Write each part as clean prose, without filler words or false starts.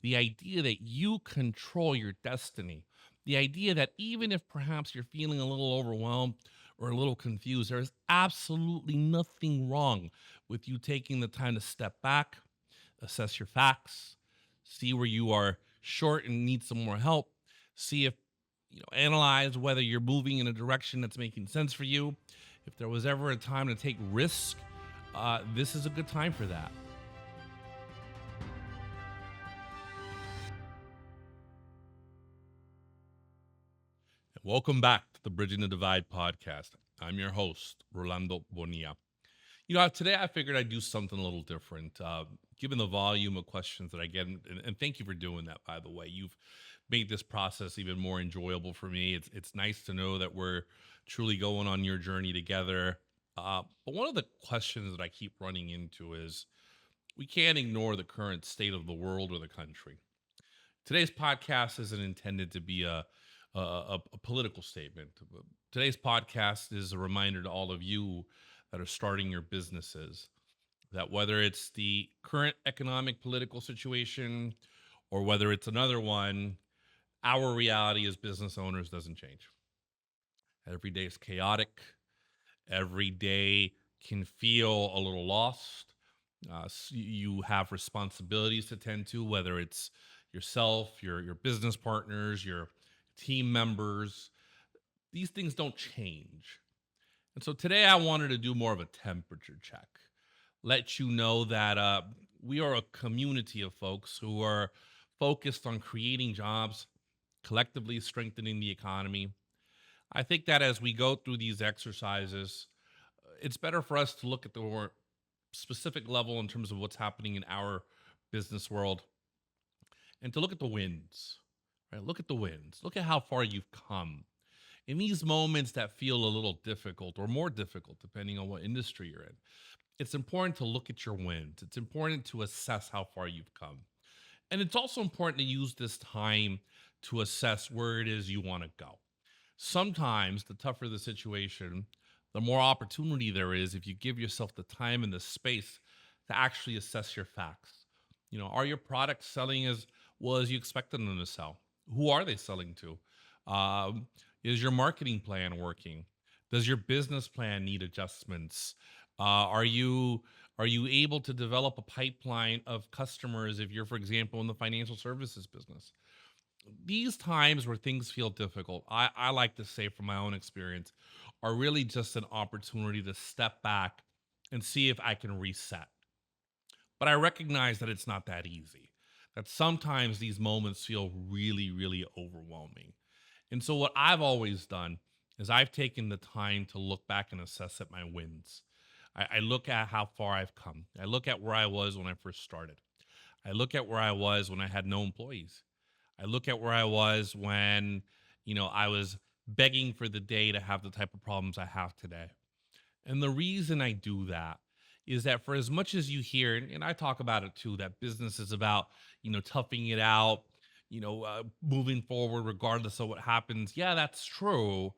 the idea that you control your destiny, the idea that even if perhaps you're feeling a little overwhelmed or a little confused, there is absolutely nothing wrong with you taking the time to step back, assess your facts, see where you are short and need some more help, see if analyze whether you're moving in a direction that's making sense for you. If there was ever a time to take risk, this is a good time for that. Welcome back to the Bridging the Divide podcast. I'm your host, Rolando Bonilla. Today I figured I'd do something a little different, given the volume of questions that I get. And thank you for doing that, by the way. You've made this process even more enjoyable for me. It's nice to know that we're truly going on your journey together. But one of the questions that I keep running into is we can't ignore the current state of the world or the country. Today's podcast isn't intended to be a political statement. Today's podcast is a reminder to all of you that are starting your businesses that whether it's the current economic political situation or whether it's another one, our reality as business owners doesn't change. Every day is chaotic. Every day can feel a little lost. You have responsibilities to tend to, whether it's yourself, your business partners, your team members. These things don't change. And so today I wanted to do more of a temperature check, let you know that we are a community of folks who are focused on creating jobs, collectively strengthening the economy. I think that as we go through these exercises, it's better for us to look at the more specific level in terms of what's happening in our business world and to look at the wins, right? Look at the wins. Look at how far you've come. In these moments that feel a little difficult or more difficult, depending on what industry you're in, it's important to look at your wins. It's important to assess how far you've come. And it's also important to use this time to assess where it is you want to go. Sometimes, the tougher the situation, the more opportunity there is if you give yourself the time and the space to actually assess your facts. Are your products selling as well as you expected them to sell? Who are they selling to? Is your marketing plan working? Does your business plan need adjustments? Are you able to develop a pipeline of customers if you're, for example, in the financial services business? These times where things feel difficult, I like to say from my own experience, are really just an opportunity to step back and see if I can reset. But I recognize that it's not that easy, that sometimes these moments feel really, really overwhelming. And so, what I've always done is I've taken the time to look back and assess at my wins. I look at how far I've come. I look at where I was when I first started. I look at where I was when I had no employees. I look at where I was when, I was begging for the day to have the type of problems I have today. And the reason I do that is that for as much as you hear, and I talk about it too, that business is about, toughing it out, moving forward regardless of what happens. Yeah, that's true.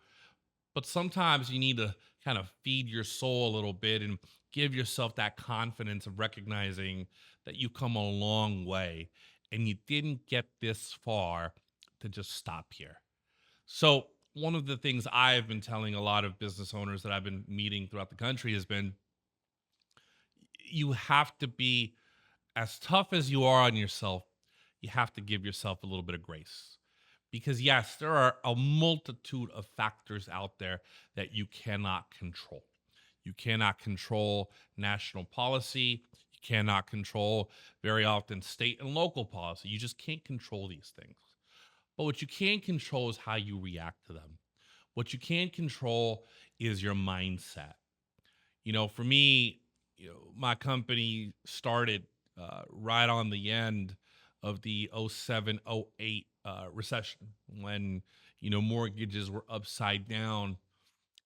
But sometimes you need to kind of feed your soul a little bit and give yourself that confidence of recognizing that you've come a long way and you didn't get this far to just stop here. So, one of the things I've been telling a lot of business owners that I've been meeting throughout the country has been you have to be as tough as you are on yourself, you have to give yourself a little bit of grace. Because, yes, there are a multitude of factors out there that you cannot control. You cannot control national policy. You cannot control very often state and local policy. You just can't control these things. But what you can control is how you react to them. What you can control is your mindset. For me, my company started right on the end of the '07, '08 recession when, mortgages were upside down.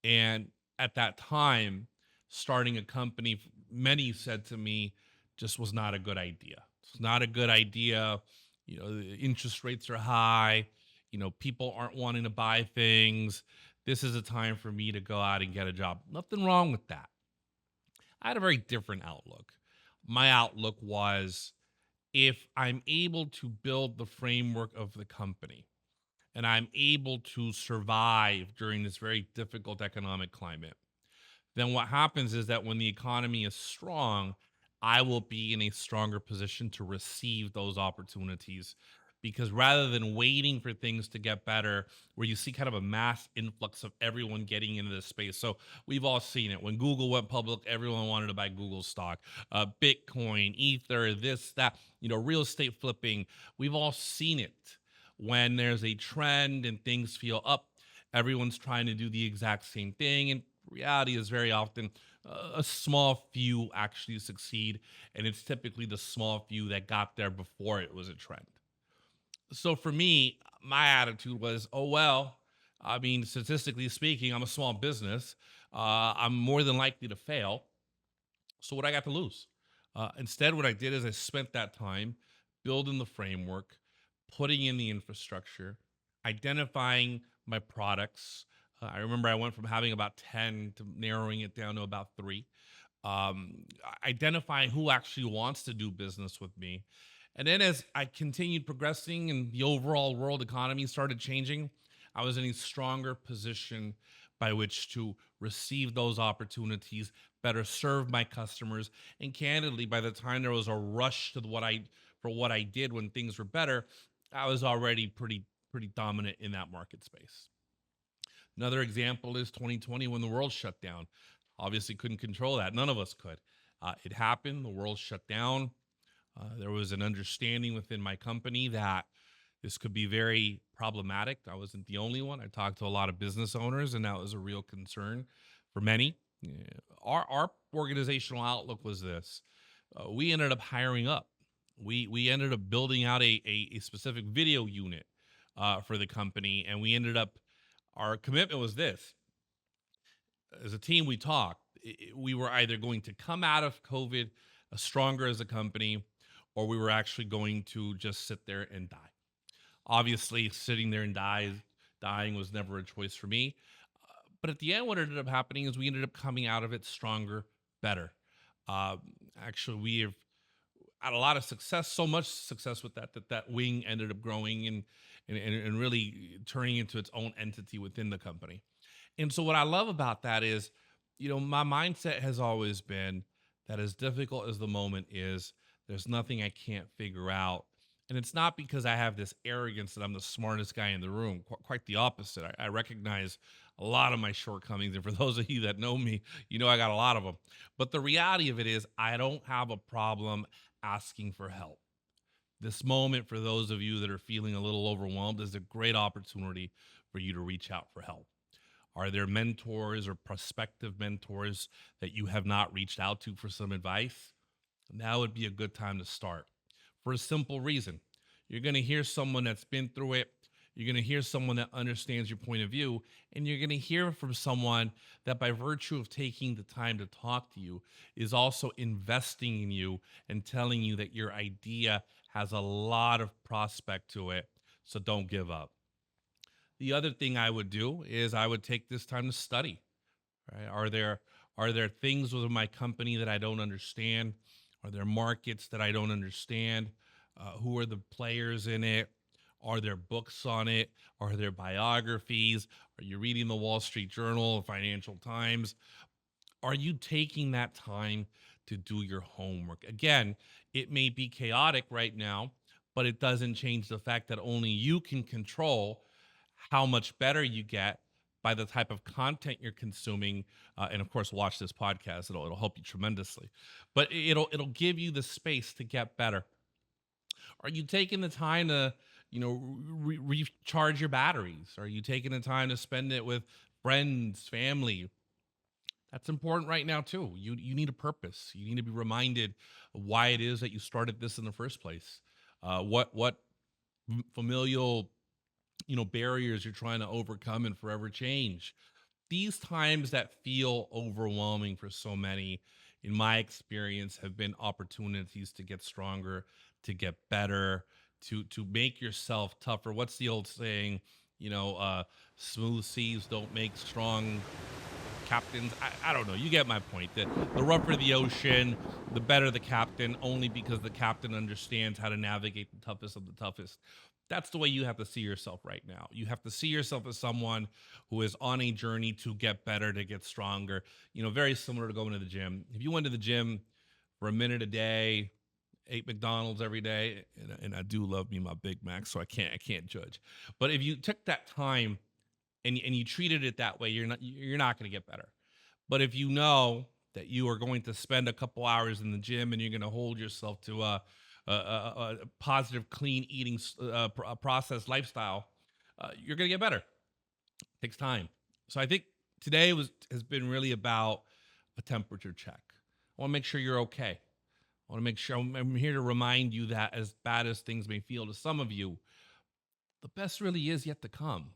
And at that time, starting a company, many said to me, just was not a good idea. It's not a good idea. The interest rates are high. People aren't wanting to buy things. This is a time for me to go out and get a job. Nothing wrong with that. I had a very different outlook. My outlook was if I'm able to build the framework of the company and I'm able to survive during this very difficult economic climate, then what happens is that when the economy is strong, I will be in a stronger position to receive those opportunities. Because rather than waiting for things to get better, where you see kind of a mass influx of everyone getting into this space. So we've all seen it. When Google went public, everyone wanted to buy Google stock, Bitcoin, Ether, this, that, real estate flipping. We've all seen it. When there's a trend and things feel up, everyone's trying to do the exact same thing. And reality is very often a small few actually succeed, and it's typically the small few that got there before it was a trend. So for me, my attitude was, oh well, I mean, statistically speaking, I'm a small business. I'm more than likely to fail. So what I got to lose? Instead, what I did is I spent that time building the framework, putting in the infrastructure, identifying my products. I remember I went from having about 10 to narrowing it down to about three. Identifying who actually wants to do business with me. And then as I continued progressing and the overall world economy started changing, I was in a stronger position by which to receive those opportunities, better serve my customers. And candidly, by the time there was a rush to what I did when things were better, I was already pretty dominant in that market space. Another example is 2020 when the world shut down. Obviously, couldn't control that. None of us could. It happened. The world shut down. There was an understanding within my company that this could be very problematic. I wasn't the only one. I talked to a lot of business owners, and that was a real concern for many. Yeah. Our organizational outlook was this: we ended up hiring up. We ended up building out a specific video unit for the company, and we ended up our commitment was this: as a team, we talked. We were either going to come out of COVID stronger as a company, or we were actually going to just sit there and die. Obviously, sitting there and dying was never a choice for me. But at the end, what ended up happening is we ended up coming out of it stronger, better. Uh, Actually, we have had a lot of success, so much success with that wing ended up growing and really turning into its own entity within the company. And so what I love about that is, my mindset has always been that as difficult as the moment is, there's nothing I can't figure out. And it's not because I have this arrogance that I'm the smartest guy in the room. Quite the opposite. I recognize a lot of my shortcomings. And for those of you that know me, I got a lot of them. But the reality of it is, I don't have a problem asking for help. This moment, for those of you that are feeling a little overwhelmed, is a great opportunity for you to reach out for help. Are there mentors or prospective mentors that you have not reached out to for some advice? Now would be a good time to start for a simple reason. You're going to hear someone that's been through it. You're going to hear someone that understands your point of view, and you're going to hear from someone that, by virtue of taking the time to talk to you, is also investing in you and telling you that your idea has a lot of prospect to it. So don't give up. The other thing I would do is I would take this time to study. Right? Are there things within my company that I don't understand? Are there markets that I don't understand? Who are the players in it? Are there books on it? Are there biographies? Are you reading the Wall Street Journal, Financial Times? Are you taking that time to do your homework? Again, it may be chaotic right now, but it doesn't change the fact that only you can control how much better you get by the type of content you're consuming, and of course, watch this podcast. It'll help you tremendously, but it'll give you the space to get better. Are you taking the time to recharge your batteries? Are you taking the time to spend it with friends, family? That's important right now too. You need a purpose. You need to be reminded of why it is that you started this in the first place. What familial barriers you're trying to overcome and forever change. These times that feel overwhelming for so many, in my experience, have been opportunities to get stronger, to get better, to make yourself tougher. What's the old saying? Smooth seas don't make strong captains. I don't know. You get my point. The rougher the ocean, the better the captain, only because the captain understands how to navigate the toughest of the toughest. That's the way you have to see yourself right now. You have to see yourself as someone who is on a journey to get better, to get stronger. Very similar to going to the gym. If you went to the gym for a minute a day, ate McDonald's every day, and I do love me my Big Mac, so I can't judge. But if you took that time and you treated it that way, you're not going to get better. But if you know that you are going to spend a couple hours in the gym and you're going to hold yourself to a positive, clean eating process lifestyle, you're going to get better. It takes time. So I think today has been really about a temperature check. I want to make sure you're okay. I want to make sure I'm here to remind you that as bad as things may feel to some of you, the best really is yet to come,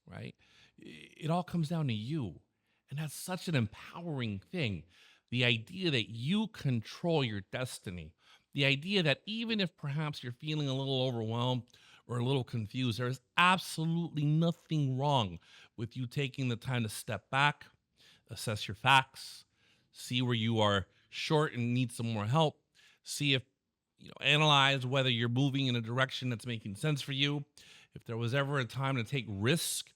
right? It all comes down to you. And that's such an empowering thing. The idea that you control your destiny, the idea that even if perhaps you're feeling a little overwhelmed or a little confused, there is absolutely nothing wrong with you taking the time to step back, assess your facts, see where you are short and need some more help, see if, analyze whether you're moving in a direction that's making sense for you. If there was ever a time to take risk,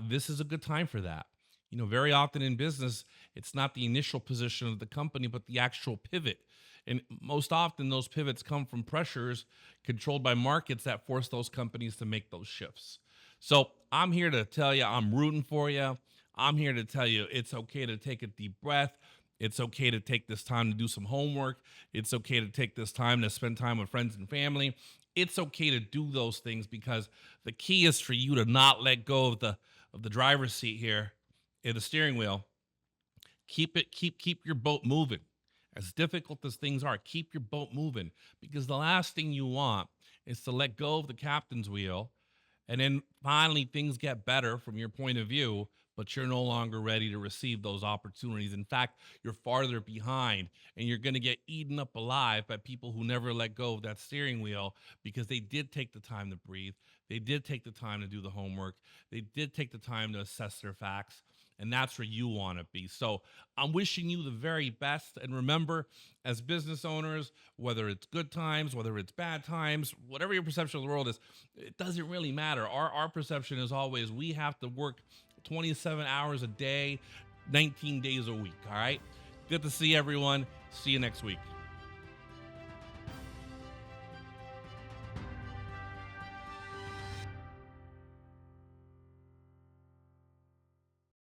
this is a good time for that. Very often in business, it's not the initial position of the company, but the actual pivot. And most often, those pivots come from pressures controlled by markets that force those companies to make those shifts. So I'm here to tell you, I'm rooting for you. I'm here to tell you it's okay to take a deep breath. It's okay to take this time to do some homework. It's okay to take this time to spend time with friends and family. It's okay to do those things because the key is for you to not let go of the driver's seat here in the steering wheel. Keep your boat moving. As difficult as things are, keep your boat moving because the last thing you want is to let go of the captain's wheel and then finally things get better from your point of view, but you're no longer ready to receive those opportunities. In fact, you're farther behind and you're going to get eaten up alive by people who never let go of that steering wheel because they did take the time to breathe. They did take the time to do the homework. They did take the time to assess their facts. And that's where you want to be. So I'm wishing you the very best. And remember, as business owners, whether it's good times, whether it's bad times, whatever your perception of the world is, it doesn't really matter. Our perception is always we have to work 27 hours a day, 19 days a week. All right. Good to see everyone. See you next week.